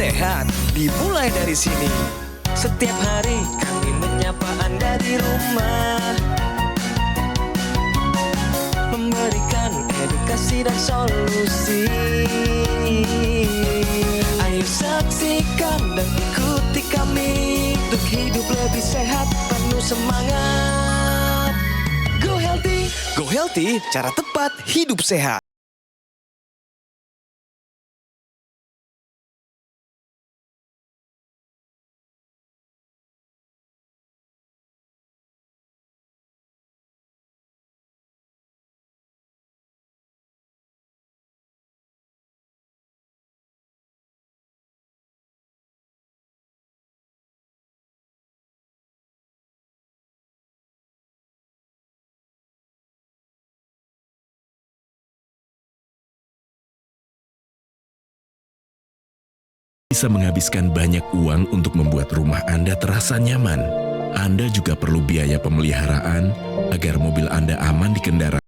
sehat dimulai dari sini. Setiap hari kami menyapa Anda di rumah, memberikan edukasi dan solusi. Ayo saksikan dan ikuti kami untuk hidup lebih sehat, penuh semangat. Go Healthy, cara tepat hidup sehat. Bisa menghabiskan banyak uang untuk membuat rumah Anda terasa nyaman. Anda juga perlu biaya pemeliharaan agar mobil Anda aman dikendara.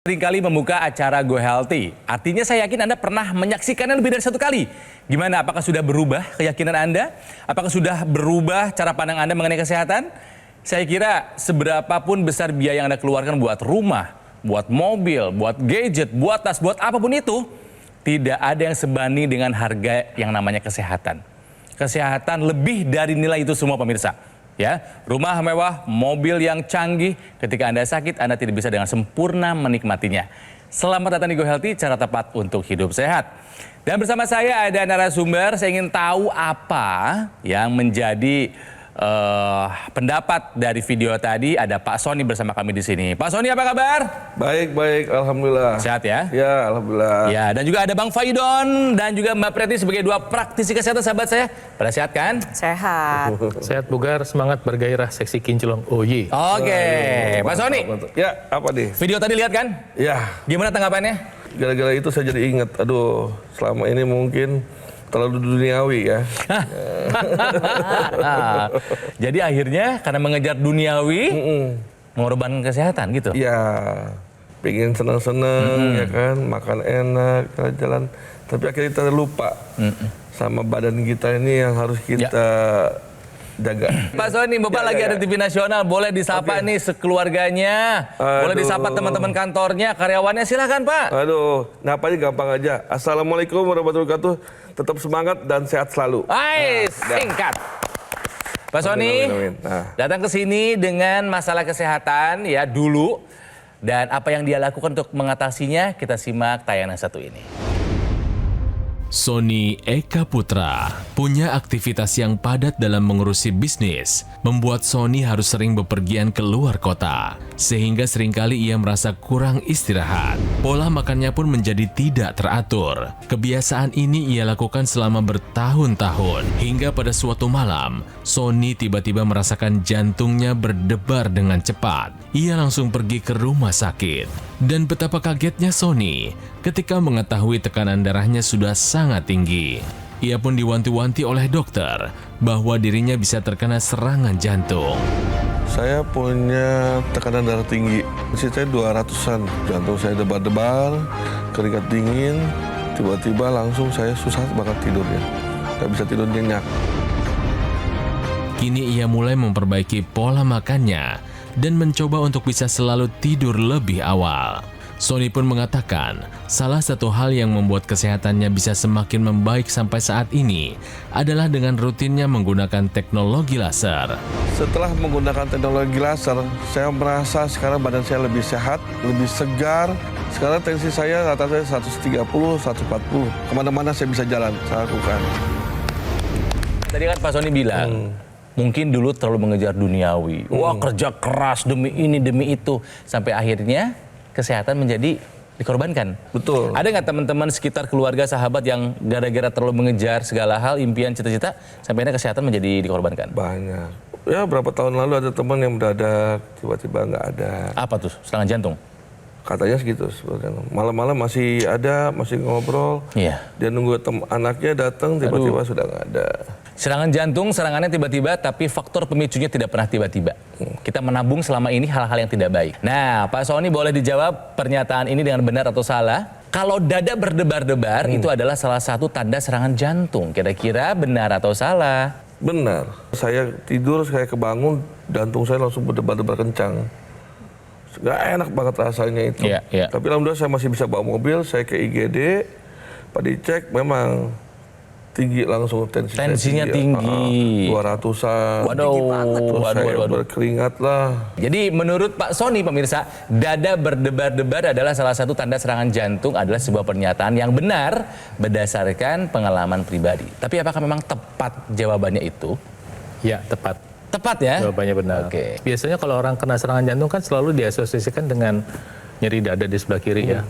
Seringkali membuka acara Go Healthy. Artinya saya yakin Anda pernah menyaksikannya lebih dari satu kali. Gimana? Apakah sudah berubah keyakinan Anda? Apakah sudah berubah cara pandang Anda mengenai kesehatan? Saya kira seberapapun besar biaya yang Anda keluarkan buat rumah, buat mobil, buat gadget, buat tas, buat apapun itu, tidak ada yang sebanding dengan harga yang namanya kesehatan. Kesehatan lebih dari nilai itu semua, pemirsa. Ya, rumah mewah, mobil yang canggih, ketika Anda sakit, Anda tidak bisa dengan sempurna menikmatinya. Selamat datang di Go Healthy, cara tepat untuk hidup sehat. Dan bersama saya ada narasumber, saya ingin tahu apa yang menjadi pendapat dari video tadi. Ada Pak Sony bersama kami di sini. Pak Sony, apa kabar? Baik, alhamdulillah. Sehat ya? Ya, alhamdulillah. Ya, dan juga ada Bang Faidon dan juga Mbak Preti sebagai dua praktisi kesehatan, sahabat saya. Pada sehat kan? Sehat. Sehat, bugar, semangat, bergairah, seksi, kinclong. Oh ye. Oke, Pak Sony. Ya, apa nih? Video tadi lihat kan? Ya, Gimana tanggapannya? gara-gara itu saya jadi ingat. Aduh, selama ini mungkin terlalu duniawi ya. Jadi akhirnya karena mengejar duniawi, mengorbankan kesehatan gitu? Ya, pengen senang-senang ya kan, makan enak, jalan. Tapi akhirnya kita lupa sama badan kita ini yang harus kita jaga. Pak Sony, Bapak lagi ada TV nasional, boleh disapa nih sekeluarganya, boleh disapa teman-teman kantornya, karyawannya, silakan Pak. Aduh, napanya gampang aja. Assalamualaikum warahmatullahi wabarakatuh. Tetap semangat dan sehat selalu. Singkat. Pak Sony, datang ke sini dengan masalah kesehatan ya dulu, dan apa yang dia lakukan untuk mengatasinya, kita simak tayangan satu ini. Sony Eka Putra punya aktivitas yang padat dalam mengurusi bisnis, membuat Sony harus sering bepergian ke luar kota, sehingga seringkali ia merasa kurang istirahat. Pola makannya pun menjadi tidak teratur. Kebiasaan ini ia lakukan selama bertahun-tahun, hingga pada suatu malam, Sony tiba-tiba merasakan jantungnya berdebar dengan cepat. Ia langsung pergi ke rumah sakit. Dan betapa kagetnya Sony ketika mengetahui tekanan darahnya sudah sangat tinggi. Ia pun diwanti-wanti oleh dokter bahwa dirinya bisa terkena serangan jantung. Saya punya tekanan darah tinggi, saya 200-an. Jantung saya debar-debar, keringat dingin, tiba-tiba langsung saya susah banget tidurnya. Gak bisa tidur nyenyak. Kini ia mulai memperbaiki pola makannya dan mencoba untuk bisa selalu tidur lebih awal. Sony pun mengatakan, salah satu hal yang membuat kesehatannya bisa semakin membaik sampai saat ini adalah dengan rutinnya menggunakan teknologi laser. Setelah menggunakan teknologi laser, saya merasa sekarang badan saya lebih sehat, lebih segar. Sekarang tensi saya rata-rata 130, 140. Kemana-mana saya bisa jalan, saya lakukan. Tadi kan Pak Sony bilang, mungkin dulu terlalu mengejar duniawi. Wah, kerja keras demi ini, demi itu. Sampai akhirnya kesehatan menjadi dikorbankan. Betul. Ada nggak teman-teman sekitar keluarga, sahabat yang gara-gara terlalu mengejar segala hal, impian, cita-cita, sampai akhirnya kesehatan menjadi dikorbankan? Banyak. Ya, berapa tahun lalu ada teman yang mendadak, tiba-tiba nggak ada. Apa tuh? Serangan jantung? Katanya segitu. Sebenarnya. Malam-malam masih ada, masih ngobrol. Iya. Dia nunggu anaknya datang, tiba-tiba sudah nggak ada. Serangan jantung, serangannya tiba-tiba, tapi faktor pemicunya tidak pernah tiba-tiba. Kita menabung selama ini hal-hal yang tidak baik. Nah, Pak Sony boleh dijawab pernyataan ini dengan benar atau salah? Kalau dada berdebar-debar, itu adalah salah satu tanda serangan jantung. Kira-kira benar atau salah? Benar. Saya tidur, saya kebangun, jantung saya langsung berdebar-debar kencang. Nggak enak banget rasanya itu. Iya, iya. Tapi alhamdulillah saya masih bisa bawa mobil, saya ke IGD, Pak dicek memang tinggi langsung Tensinya tinggi. 200-an. Waduh, Saya berkeringat lah. Jadi menurut Pak Sony, pemirsa, dada berdebar-debar adalah salah satu tanda serangan jantung, adalah sebuah pernyataan yang benar berdasarkan pengalaman pribadi. Tapi apakah memang tepat jawabannya itu? Ya, tepat. Tepat ya? Jawabannya benar. Oke. Biasanya kalau orang kena serangan jantung kan selalu diasosiasikan dengan nyeri dada di sebelah kiri ya.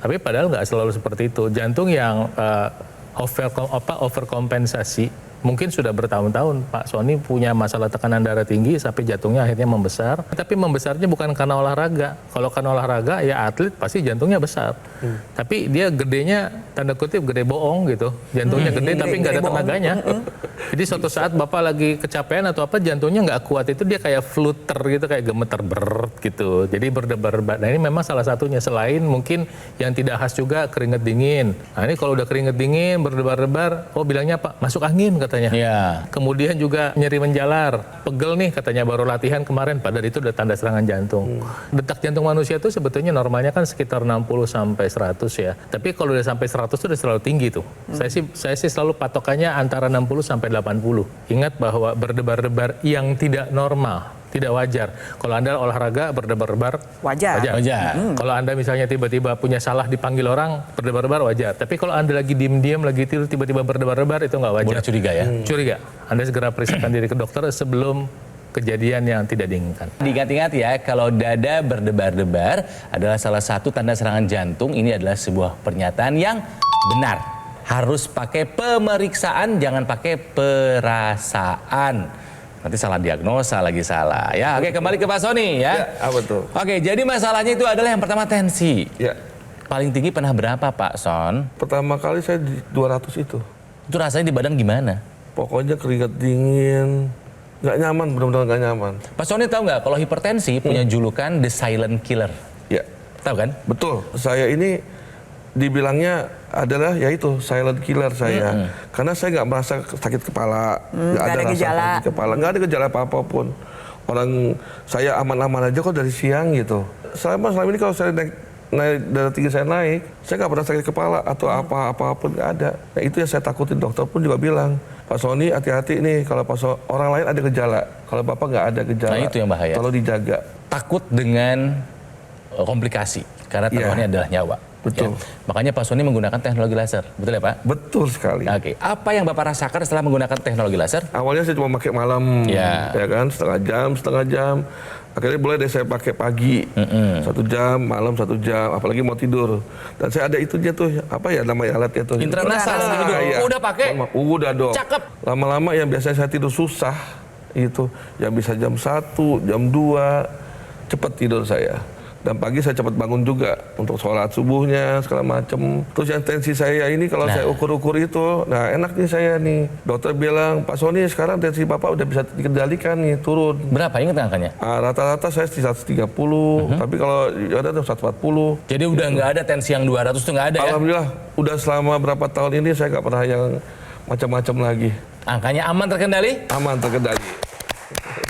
Tapi padahal nggak selalu seperti itu. Jantung yang overkompensasi, mungkin sudah bertahun-tahun Pak Sony punya masalah tekanan darah tinggi sampai jantungnya akhirnya membesar. Tapi membesarnya bukan karena olahraga. Kalau karena olahraga ya atlet pasti jantungnya besar. Tapi dia gedenya tanda kutip gede bohong gitu. Jantungnya gede tapi nggak ada tenaganya. Jadi suatu saat Bapak lagi kecapean atau apa, jantungnya nggak kuat, itu dia kayak flutter gitu, kayak gemeter beret gitu. Jadi berdebar-debar. Nah ini memang salah satunya, selain mungkin yang tidak khas juga keringat dingin. Nah ini kalau udah keringat dingin, berdebar-debar, oh bilangnya Pak, masuk angin katanya. Iya. Kemudian juga nyeri menjalar, pegel nih katanya baru latihan kemarin, padahal itu udah tanda serangan jantung. Detak jantung manusia itu sebetulnya normalnya kan sekitar 60 sampai 100 ya. Tapi kalau udah sampai 100 itu udah terlalu tinggi tuh. Saya sih selalu patokannya antara 60 sampai 80. Ingat bahwa berdebar-debar yang tidak normal, tidak wajar. Kalau Anda olahraga berdebar-debar Wajar. Kalau Anda misalnya tiba-tiba punya salah dipanggil orang, berdebar-debar wajar. Tapi kalau Anda lagi diem-diem, lagi tidur, tiba-tiba berdebar-debar, itu nggak wajar. Boleh curiga ya? Curiga. Anda segera periksakan diri ke dokter sebelum kejadian yang tidak diinginkan. Diingat-ingat ya, kalau dada berdebar-debar adalah salah satu tanda serangan jantung. Ini adalah sebuah pernyataan yang benar. Harus pakai pemeriksaan, jangan pakai perasaan. Nanti salah diagnosa lagi salah. Ya, oke, kembali ke Pak Sony ya. Ya, apa tuh? Oke, jadi masalahnya itu adalah yang pertama tensi. Ya, Paling tinggi pernah berapa Pak Son? pertama kali saya di 200 itu. Itu rasanya di badan gimana? Pokoknya keringat dingin, nggak nyaman, benar-benar nggak nyaman. Pak Sony tahu nggak kalau hipertensi punya julukan the silent killer? Ya, Tahu kan? betul. Saya ini dibilangnya adalah yaitu silent killer saya. Karena saya nggak merasa sakit kepala, nggak ada rasa gejala. sakit kepala, nggak ada gejala apa-apapun. Orang saya aman-aman aja kok dari siang gitu. Selama ini kalau saya naik darah tinggi saya naik, saya nggak pernah sakit kepala atau apa-apapun, nggak ada. Nah itu yang saya takutin, dokter pun juga bilang, Pak Sony hati-hati nih kalau orang lain ada gejala, kalau Bapak nggak ada gejala. Nah, itu yang bahaya. Tolong dijaga. Takut dengan komplikasi karena taruhannya adalah nyawa. Betul. Ya. Makanya Pak Sony menggunakan teknologi laser, betul ya Pak? Betul sekali. Oke, apa yang Bapak rasakan setelah menggunakan teknologi laser? Awalnya saya cuma pakai malam, Ya. ya kan, setengah jam. Akhirnya boleh deh saya pakai pagi, 1 jam, malam 1 jam, apalagi mau tidur. Dan saya ada itunya tuh, apa ya namanya alatnya tuh? Intranasal gitu. iya. Udah pakai? Udah dong. Cakep. Lama-lama yang biasanya saya tidur susah, itu yang bisa jam 1, jam 2, cepat tidur saya. Dan pagi saya cepat bangun juga untuk sholat subuhnya segala macam. Terus yang tensi saya ini kalau saya ukur-ukur itu, nah enak nih saya nih. Dokter bilang, Pak Sony sekarang tensi Bapak udah bisa dikendalikan nih, turun. Berapa ingat angkanya? Rata-rata saya di 130, tapi kalau ada 140. Jadi udah nggak ada tensi yang 200 tuh nggak ada ya? Alhamdulillah, udah selama berapa tahun ini saya nggak pernah yang macam-macam lagi. Angkanya aman terkendali? Aman terkendali.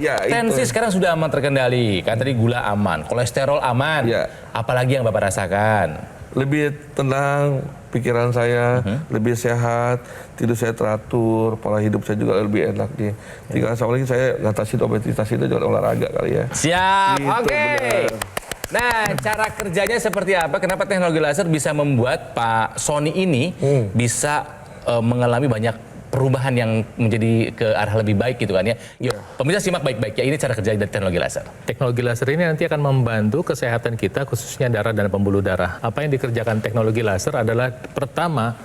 Ya, Tensi itu. sekarang sudah aman terkendali. Kan tadi gula aman, kolesterol aman. Ya. Apalagi yang Bapak rasakan? Lebih tenang pikiran saya, lebih sehat, tidur saya teratur, pola hidup saya juga lebih enak nih. Tinggal sama lagi saya ngatasin obesitas itu juga olahraga kali ya. Siap, Gitu, oke. benar. Nah, cara kerjanya seperti apa? Kenapa teknologi laser bisa membuat Pak Sony ini bisa mengalami banyak perubahan yang menjadi ke arah lebih baik gitu kan ya? Yuk, pemirsa simak baik-baik ya, ini cara kerja dari teknologi laser. Teknologi laser ini nanti akan membantu kesehatan kita, khususnya darah dan pembuluh darah. Apa yang dikerjakan teknologi laser adalah pertama,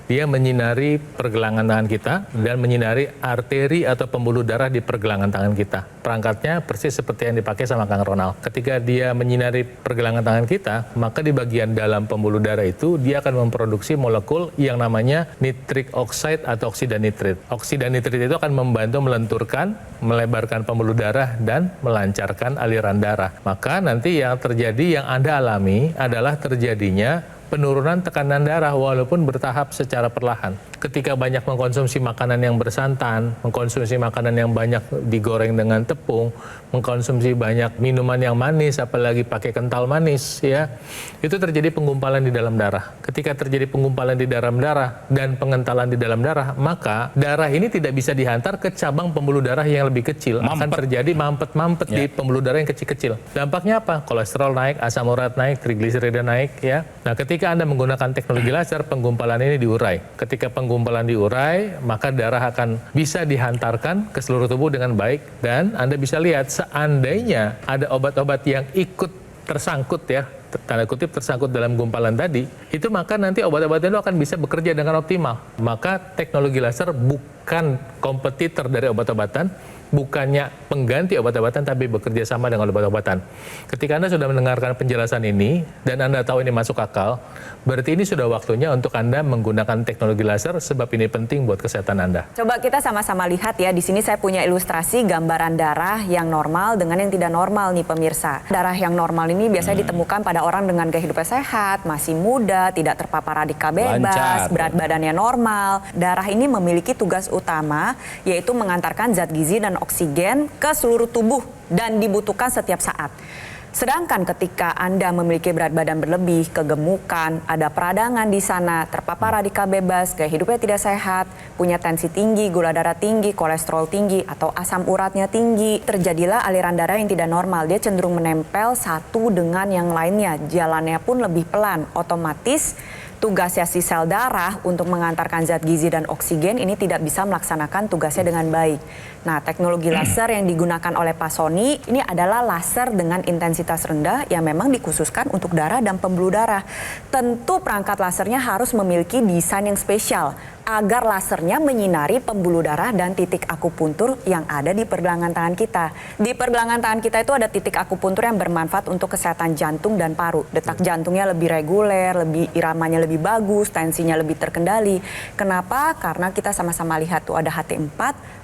dia menyinari pergelangan tangan kita dan menyinari arteri atau pembuluh darah di pergelangan tangan kita. Perangkatnya persis seperti yang dipakai sama Kang Ronald. Ketika dia menyinari pergelangan tangan kita, maka di bagian dalam pembuluh darah itu dia akan memproduksi molekul yang namanya nitric oxide atau oksida nitrit. Oksida nitrit itu akan membantu melenturkan, melebarkan pembuluh darah dan melancarkan aliran darah. Maka nanti yang terjadi, yang Anda alami adalah terjadinya penurunan tekanan darah walaupun bertahap secara perlahan. Ketika banyak mengkonsumsi makanan yang bersantan, mengkonsumsi makanan yang banyak digoreng dengan tepung, mengkonsumsi banyak minuman yang manis, apalagi pakai kental manis, ya, itu terjadi penggumpalan di dalam darah. Ketika terjadi penggumpalan di dalam darah dan pengentalan di dalam darah, maka darah ini tidak bisa dihantar ke cabang pembuluh darah yang lebih kecil. Akan terjadi mampet-mampet di pembuluh darah yang kecil-kecil. Dampaknya apa? Kolesterol naik, asam urat naik, trigliserida naik, ya. Nah, ketika Anda menggunakan teknologi laser, penggumpalan ini diurai. Ketika penggumpalan diurai, maka darah akan bisa dihantarkan ke seluruh tubuh dengan baik, dan Anda bisa lihat seandainya ada obat-obat yang ikut tersangkut, ya, tanda kutip tersangkut dalam gumpalan tadi, itu maka nanti obat-obat itu akan bisa bekerja dengan optimal. Maka teknologi laser bukan kompetitor dari obat-obatan, bukannya pengganti obat-obatan, tapi bekerja sama dengan obat-obatan. Ketika Anda sudah mendengarkan penjelasan ini dan Anda tahu ini masuk akal, berarti ini sudah waktunya untuk Anda menggunakan teknologi laser, sebab ini penting buat kesehatan Anda. Coba kita sama-sama lihat ya, di sini saya punya ilustrasi gambaran darah yang normal dengan yang tidak normal nih pemirsa. Darah yang normal ini biasanya ditemukan pada orang dengan gaya hidup sehat, masih muda, tidak terpapar radikal bebas, Lancar. berat badannya normal. Darah ini memiliki tugas utama, yaitu mengantarkan zat gizi dan oksigen ke seluruh tubuh dan dibutuhkan setiap saat. Sedangkan ketika Anda memiliki berat badan berlebih, kegemukan, ada peradangan di sana, terpapar radikal bebas, gaya hidupnya tidak sehat, punya tensi tinggi, gula darah tinggi, kolesterol tinggi, atau asam uratnya tinggi, terjadilah aliran darah yang tidak normal. Dia cenderung menempel satu dengan yang lainnya, jalannya pun lebih pelan, otomatis tugasnya si sel darah untuk mengantarkan zat gizi dan oksigen ini tidak bisa melaksanakan tugasnya dengan baik. Nah, teknologi laser yang digunakan oleh Pak Sony ini adalah laser dengan intensitas rendah yang memang dikhususkan untuk darah dan pembuluh darah. Tentu perangkat lasernya harus memiliki desain yang spesial agar lasernya menyinari pembuluh darah dan titik akupuntur yang ada di pergelangan tangan kita. Di pergelangan tangan kita itu ada titik akupuntur yang bermanfaat untuk kesehatan jantung dan paru. Detak jantungnya lebih reguler, lebih iramanya lebih bagus, tensinya lebih terkendali. Kenapa? Karena kita sama-sama lihat tuh ada HT4,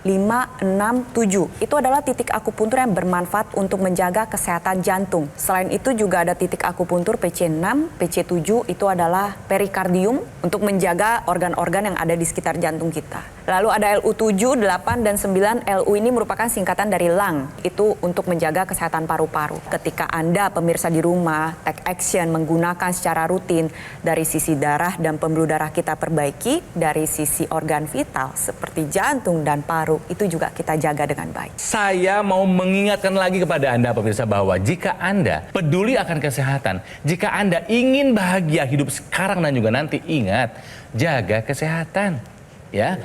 5, 6, 7. Itu adalah titik akupuntur yang bermanfaat untuk menjaga kesehatan jantung. Selain itu juga ada titik akupuntur PC6, PC7 itu adalah perikardium untuk menjaga organ-organ yang ada di sekitar jantung kita. Lalu ada LU7, 8, dan 9. LU ini merupakan singkatan dari lung. Itu untuk menjaga kesehatan paru-paru. Ketika Anda pemirsa di rumah take action menggunakan secara rutin, dari sisi darah dan pembuluh darah kita perbaiki, dari sisi organ vital seperti jantung dan paru itu juga kita jaga dengan baik. Saya mau mengingatkan lagi kepada Anda pemirsa bahwa jika Anda peduli akan kesehatan, jika Anda ingin bahagia hidup sekarang dan juga nanti, ingat, jaga kesehatan. Ya,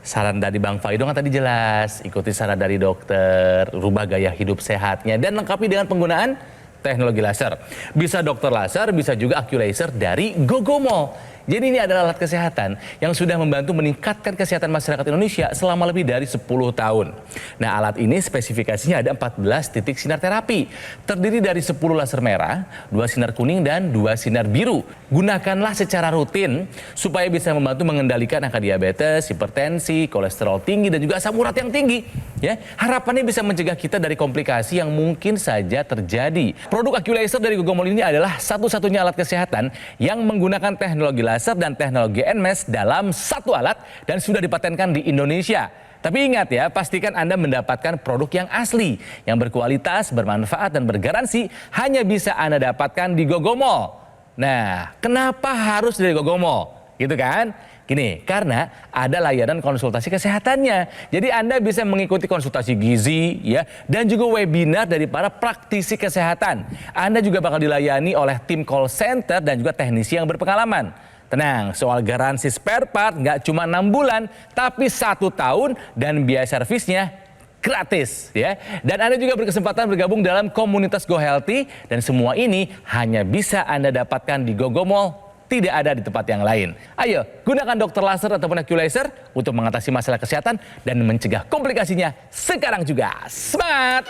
saran dari Bang Faidong kan tadi jelas, ikuti saran dari dokter, rubah gaya hidup sehatnya, dan lengkapi dengan penggunaan teknologi laser. Bisa dokter laser, bisa juga AccuLaser dari Gogomall. Jadi ini adalah alat kesehatan yang sudah membantu meningkatkan kesehatan masyarakat Indonesia selama lebih dari 10 tahun. Nah, alat ini spesifikasinya ada 14 titik sinar terapi. Terdiri dari 10 laser merah, 2 sinar kuning, dan 2 sinar biru. Gunakanlah secara rutin supaya bisa membantu mengendalikan angka diabetes, hipertensi, kolesterol tinggi, dan juga asam urat yang tinggi. Ya, harapannya bisa mencegah kita dari komplikasi yang mungkin saja terjadi. Produk AccuLaser dari Gogomall ini adalah satu-satunya alat kesehatan yang menggunakan teknologi laser dan teknologi NMES dalam satu alat dan sudah dipatenkan di Indonesia. Tapi ingat ya, pastikan Anda mendapatkan produk yang asli, yang berkualitas, bermanfaat, dan bergaransi hanya bisa Anda dapatkan di Gogomall. Nah, kenapa harus dari Gogomall? Gitu kan? Gini, karena ada layanan konsultasi kesehatannya. Jadi Anda bisa mengikuti konsultasi gizi ya, dan juga webinar dari para praktisi kesehatan. Anda juga bakal dilayani oleh tim call center dan juga teknisi yang berpengalaman. Tenang, soal garansi spare part nggak cuma 6 bulan, tapi 1 tahun dan biaya servisnya gratis ya. Dan Anda juga berkesempatan bergabung dalam komunitas Go Healthy, dan semua ini hanya bisa Anda dapatkan di Gogomall. Tidak ada di tempat yang lain. Ayo, gunakan dokter laser ataupun Aculaser untuk mengatasi masalah kesehatan dan mencegah komplikasinya sekarang juga. Semangat!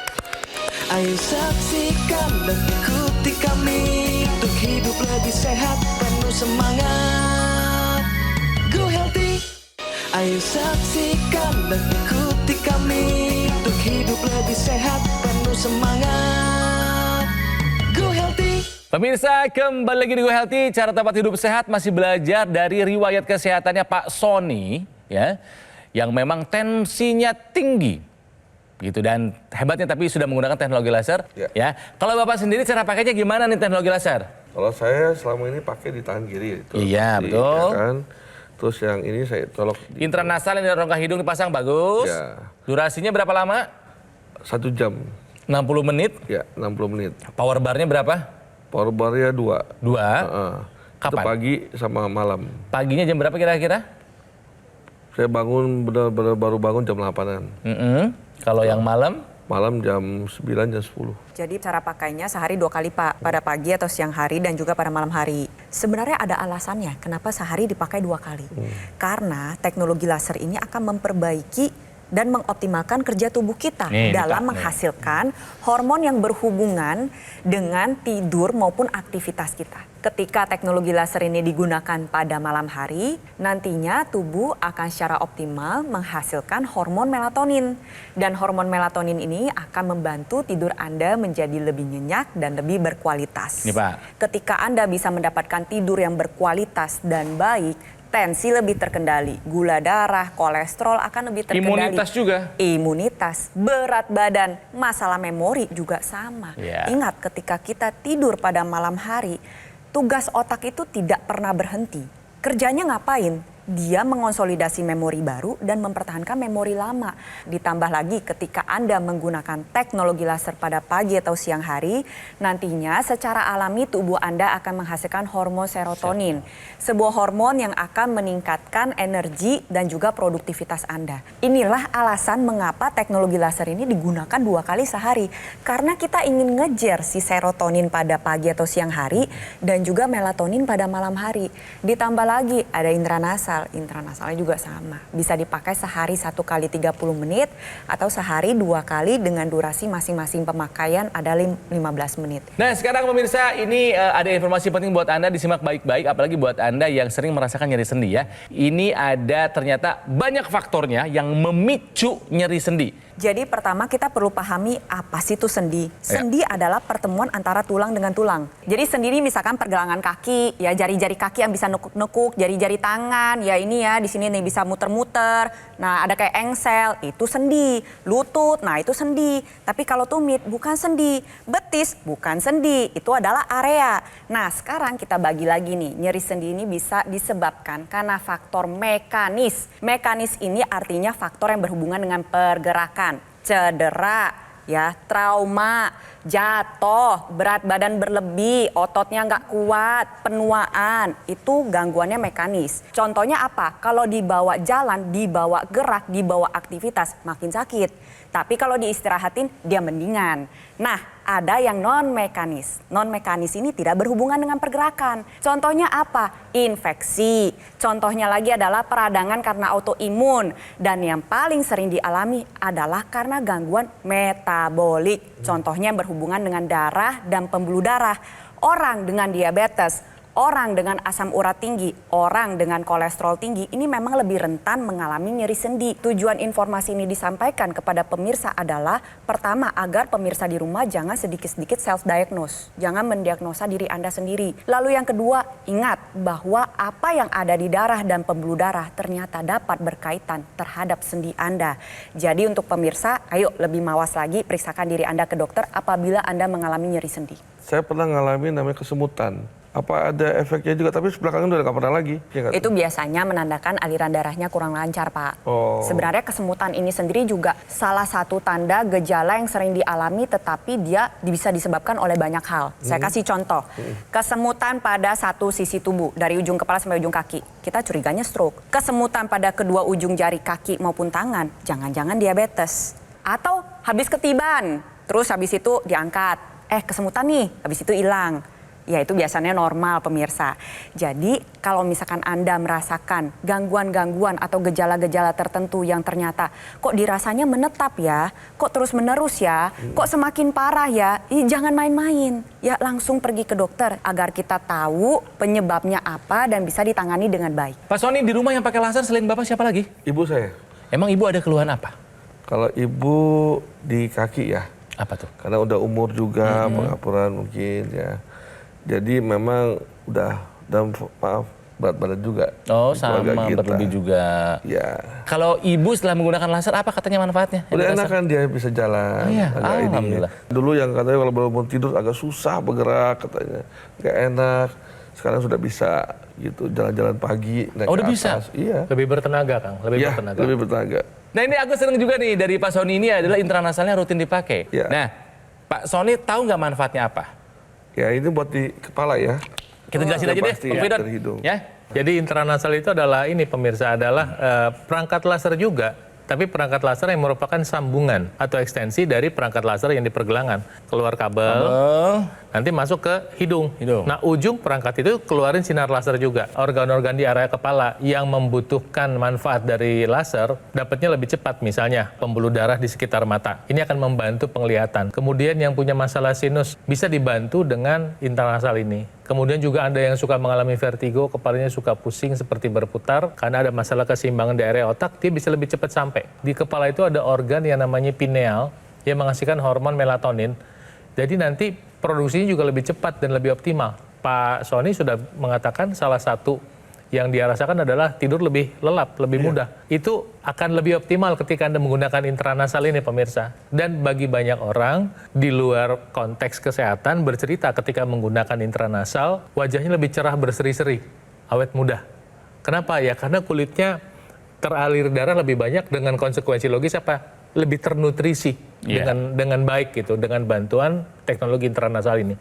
Ayo saksikan dan ikuti kami untuk hidup lebih sehat, penuh semangat. Go Healthy. Ayo saksikan dan ikuti kami untuk hidup lebih sehat, penuh semangat. Go Healthy. Pemirsa, kembali lagi di Go Healthy, cara tempat hidup sehat, masih belajar dari riwayat kesehatannya Pak Sony ya, yang memang tensinya tinggi gitu, dan hebatnya tapi sudah menggunakan teknologi laser ya. Kalau Bapak sendiri cara pakainya gimana nih teknologi laser? Kalau saya selama ini pakai di tangan kiri itu. Iya, betul. Ya kan? Terus yang ini saya colok di Intranasal yang di rongga hidung dipasang, bagus. Ya. Durasinya berapa lama? 1 jam. 60 menit. Ya, 60 menit. Power barnya berapa? Power bar-nya 2. 2. Itu Kapan? pagi sama malam. Paginya jam berapa kira-kira? Saya bangun benar-benar baru bangun jam 8-an. Kalau yang malam? Malam jam 9, jam 10. Jadi cara pakainya sehari 2 kali Pak, pada pagi atau siang hari dan juga pada malam hari. Sebenarnya ada alasannya kenapa sehari dipakai 2 kali. Karena teknologi laser ini akan memperbaiki dan mengoptimalkan kerja tubuh kita dalam menghasilkan hormon yang berhubungan dengan tidur maupun aktivitas kita. Ketika teknologi laser ini digunakan pada malam hari, nantinya tubuh akan secara optimal menghasilkan hormon melatonin. Dan hormon melatonin ini akan membantu tidur Anda menjadi lebih nyenyak dan lebih berkualitas. Nih, Pak. Ketika Anda bisa mendapatkan tidur yang berkualitas dan baik, tensi lebih terkendali, gula darah, kolesterol akan lebih terkendali. Imunitas juga. Imunitas, berat badan, masalah memori juga sama. Ingat ketika kita tidur pada malam hari, tugas otak itu tidak pernah berhenti. Kerjanya ngapain? Dia mengonsolidasi memori baru dan mempertahankan memori lama. Ditambah lagi ketika Anda menggunakan teknologi laser pada pagi atau siang hari, nantinya secara alami tubuh Anda akan menghasilkan hormon serotonin. Sebuah hormon yang akan meningkatkan energi dan juga produktivitas Anda. Inilah alasan mengapa teknologi laser ini digunakan 2 kali sehari. Karena kita ingin ngejar si serotonin pada pagi atau siang hari dan juga melatonin pada malam hari. Ditambah lagi ada intranasal. Intranasalnya juga sama. Bisa dipakai sehari 1 kali 30 menit atau sehari 2 kali dengan durasi masing-masing pemakaian ada 15 menit. Nah, sekarang pemirsa, ini ada informasi penting buat Anda, disimak baik-baik, apalagi buat Anda yang sering merasakan nyeri sendi ya. Ini ada ternyata banyak faktornya yang memicu nyeri sendi. Jadi pertama kita perlu pahami apa sih itu sendi. Sendi adalah pertemuan antara tulang dengan tulang. Jadi sendi ini misalkan pergelangan kaki, ya jari-jari kaki yang bisa nekuk-nekuk, jari-jari tangan, ya ini ya di sini nih bisa muter-muter. Nah ada kayak engsel, itu sendi. Lutut, nah itu sendi. Tapi kalau tumit bukan sendi. Betis bukan sendi, itu adalah area. Nah sekarang kita bagi lagi nih, nyeri sendi ini bisa disebabkan karena faktor mekanis. Mekanis ini artinya faktor yang berhubungan dengan pergerakan. Cedera, ya, trauma, jatuh, berat badan berlebih, ototnya nggak kuat, penuaan, itu gangguannya mekanis. Contohnya apa? Kalau dibawa jalan, dibawa gerak, dibawa aktivitas, makin sakit. Tapi kalau diistirahatin, dia mendingan. Nah, ada yang non-mekanis. Non-mekanis ini tidak berhubungan dengan pergerakan. Contohnya apa? Infeksi. Contohnya lagi adalah peradangan karena autoimun. Dan yang paling sering dialami adalah karena gangguan metabolik. Contohnya yang berhubungan dengan darah dan pembuluh darah. Orang dengan diabetes, orang dengan asam urat tinggi, orang dengan kolesterol tinggi ini memang lebih rentan mengalami nyeri sendi. Tujuan informasi ini disampaikan kepada pemirsa adalah pertama agar pemirsa di rumah jangan sedikit-sedikit self-diagnose. Jangan mendiagnosa diri Anda sendiri. Lalu yang kedua, ingat bahwa apa yang ada di darah dan pembuluh darah ternyata dapat berkaitan terhadap sendi Anda. Jadi untuk pemirsa, ayo lebih mawas lagi periksakan diri Anda ke dokter apabila Anda mengalami nyeri sendi. Saya pernah ngalamin namanya kesemutan. Apa ada efeknya juga, tapi belakangan udah nggak pernah lagi. Ya, Itu biasanya menandakan aliran darahnya kurang lancar, Pak. Oh. Sebenarnya kesemutan ini sendiri juga salah satu tanda gejala yang sering dialami tetapi dia bisa disebabkan oleh banyak hal. Saya kasih contoh. Kesemutan pada satu sisi tubuh, dari ujung kepala sampai ujung kaki. Kita curiganya stroke. Kesemutan pada kedua ujung jari kaki maupun tangan, jangan-jangan diabetes. Atau habis ketiban, terus habis itu diangkat. Kesemutan nih, habis itu hilang. Ya itu biasanya normal pemirsa. Jadi kalau misalkan Anda merasakan gangguan-gangguan atau gejala-gejala tertentu yang ternyata kok dirasanya menetap ya, kok terus menerus ya, kok semakin parah ya, jangan main-main. Ya langsung pergi ke dokter agar kita tahu penyebabnya apa dan bisa ditangani dengan baik. Pak Sony, di rumah yang pakai laser selain Bapak siapa lagi? Ibu saya. Emang Ibu ada keluhan apa? Kalau ibu di kaki ya. Apa tuh? Karena udah umur juga, pengapuran mungkin ya. Jadi memang udah maaf berat badan juga. Oh sama, Keluarga kita. berlebih juga. Ya. Kalau Ibu setelah menggunakan laser, apa katanya manfaatnya? Udah enak kan dia bisa jalan. Oh iya, agak ini. alhamdulillah. Dulu yang katanya kalau belum tidur agak susah bergerak katanya. Nggak enak. Sekarang sudah bisa gitu jalan-jalan pagi. Naik udah ke bisa? atas. Iya. Lebih bertenaga, Kang. Lebih Iya, bertenaga. lebih bertenaga. Nah ini aku seneng juga nih dari Pak Sony ini adalah intranasalnya rutin dipakai. Ya. Nah Pak Sony tahu nggak manfaatnya apa? Ya ini buat di kepala ya. Kita jelasin aja deh, pasti Pak ya, Firdan. dari hidung. Ya. Jadi intranasal itu adalah ini pemirsa adalah perangkat laser juga, tapi perangkat laser yang merupakan sambungan atau ekstensi dari perangkat laser yang di pergelangan. Keluar kabel, nanti masuk ke hidung. Nah ujung perangkat itu keluarin sinar laser juga. Organ-organ di area kepala yang membutuhkan manfaat dari laser dapatnya lebih cepat, misalnya pembuluh darah di sekitar mata. Ini akan membantu penglihatan. Kemudian yang punya masalah sinus bisa dibantu dengan intranasal ini. Kemudian juga ada yang suka mengalami vertigo, kepalanya suka pusing seperti berputar karena ada masalah keseimbangan di area otak, dia bisa lebih cepat sampai. Di kepala itu ada organ yang namanya pineal yang menghasilkan hormon melatonin. Jadi nanti produksinya juga lebih cepat dan lebih optimal. Pak Sony sudah mengatakan salah satu yang dia rasakan adalah tidur lebih lelap, lebih mudah. Itu akan lebih optimal ketika Anda menggunakan intranasal ini pemirsa. Dan bagi banyak orang di luar konteks kesehatan bercerita ketika menggunakan intranasal, wajahnya lebih cerah berseri-seri, awet muda. Kenapa? Ya karena kulitnya teralir darah lebih banyak dengan konsekuensi logis apa? Lebih ternutrisi dengan baik gitu, dengan bantuan teknologi intranasal ini.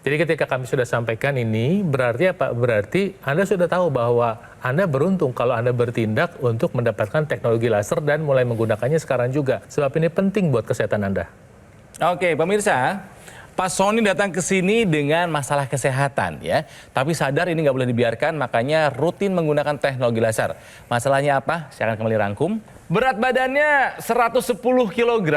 Jadi ketika kami sudah sampaikan ini, berarti apa? Berarti Anda sudah tahu bahwa Anda beruntung kalau Anda bertindak untuk mendapatkan teknologi laser dan mulai menggunakannya sekarang juga. Sebab ini penting buat kesehatan Anda. Oke, pemirsa, Pak Sony datang ke sini dengan masalah kesehatan ya. Tapi sadar ini nggak boleh dibiarkan, makanya rutin menggunakan teknologi laser. Masalahnya apa? Saya akan kembali rangkum. Berat badannya 110 kg,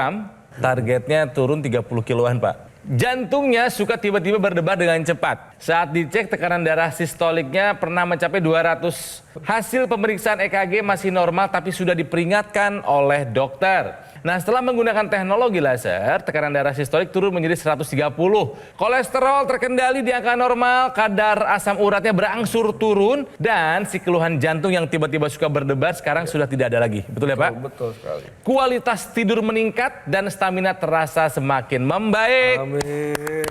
targetnya turun 30 kiloan, Pak. Jantungnya suka tiba-tiba berdebar dengan cepat. Saat dicek tekanan darah sistoliknya pernah mencapai 200. Hasil pemeriksaan EKG masih normal tapi sudah diperingatkan oleh dokter. Nah setelah menggunakan teknologi laser, tekanan darah sistolik turun menjadi 130. Kolesterol terkendali di angka normal, kadar asam uratnya berangsur turun, dan si keluhan jantung yang tiba-tiba suka berdebar sekarang sudah tidak ada lagi. Betul ya Pak? Betul sekali. Kualitas tidur meningkat dan stamina terasa semakin membaik. Amin.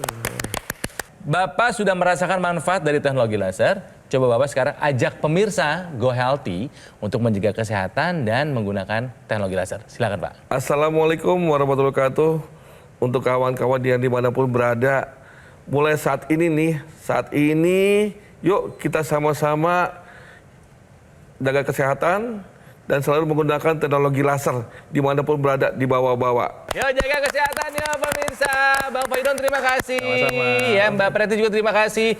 Bapak sudah merasakan manfaat dari teknologi laser. Coba Bapak sekarang ajak pemirsa Go Healthy untuk menjaga kesehatan dan menggunakan teknologi laser. Silakan Pak. Assalamualaikum warahmatullahi wabarakatuh. Untuk kawan-kawan yang dimanapun berada, mulai saat ini yuk kita sama-sama jaga kesehatan dan selalu menggunakan teknologi laser dimanapun berada, di bawah-bawah. Yuk jaga kesehatan ya pemirsa. Bang Faidon terima kasih. Sama-sama. Ya Mbak Preti juga terima kasih.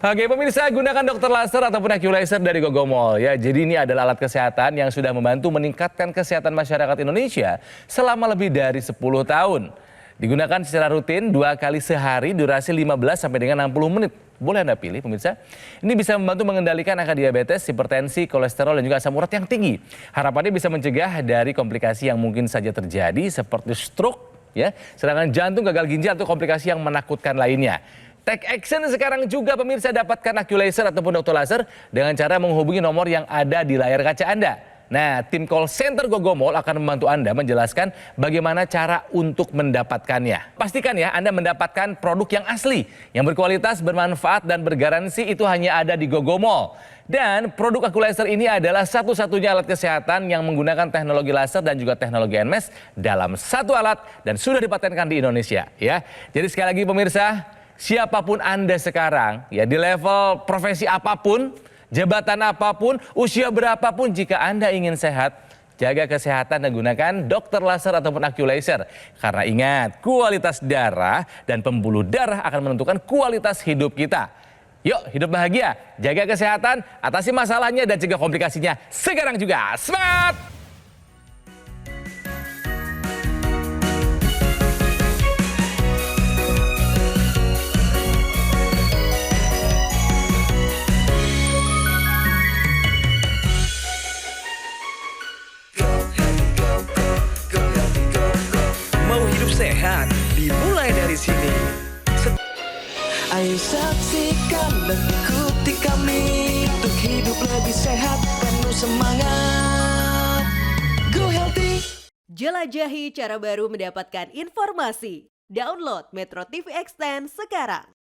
Oke pemirsa, gunakan dokter laser ataupun AccuLaser dari Gogomol ya. Jadi ini adalah alat kesehatan yang sudah membantu meningkatkan kesehatan masyarakat Indonesia selama lebih dari 10 tahun. Digunakan secara rutin 2 kali sehari, durasi 15 sampai dengan 60 menit. boleh Anda pilih pemirsa. Ini bisa membantu mengendalikan angka diabetes, hipertensi, kolesterol, dan juga asam urat yang tinggi. Harapannya bisa mencegah dari komplikasi yang mungkin saja terjadi seperti stroke, ya, serangan jantung, gagal ginjal, atau komplikasi yang menakutkan lainnya. Take action sekarang juga pemirsa, dapatkan AccuLaser ataupun dokter laser dengan cara menghubungi nomor yang ada di layar kaca Anda. Nah, tim call center Gogomall akan membantu Anda menjelaskan bagaimana cara untuk mendapatkannya. Pastikan ya Anda mendapatkan produk yang asli, yang berkualitas, bermanfaat, dan bergaransi. Itu hanya ada di Gogomall. Dan produk AccuLaser ini adalah satu-satunya alat kesehatan yang menggunakan teknologi laser dan juga teknologi NMES dalam satu alat dan sudah dipatenkan di Indonesia. Ya, jadi sekali lagi pemirsa, siapapun Anda sekarang, ya di level profesi apapun, jabatan apapun, usia berapapun, jika Anda ingin sehat, jaga kesehatan dan gunakan dokter laser ataupun AccuLaser. Karena ingat, kualitas darah dan pembuluh darah akan menentukan kualitas hidup kita. Yuk, hidup bahagia, jaga kesehatan, atasi masalahnya dan cegah komplikasinya sekarang juga. Semangat! Mau hidup sehat, dimulai dari sini. Ayo saksikan dan ikuti kami untuk hidup lebih sehat, penuh semangat. Go Healthy. Jelajahi cara baru mendapatkan informasi. Download Metro TV Extend sekarang.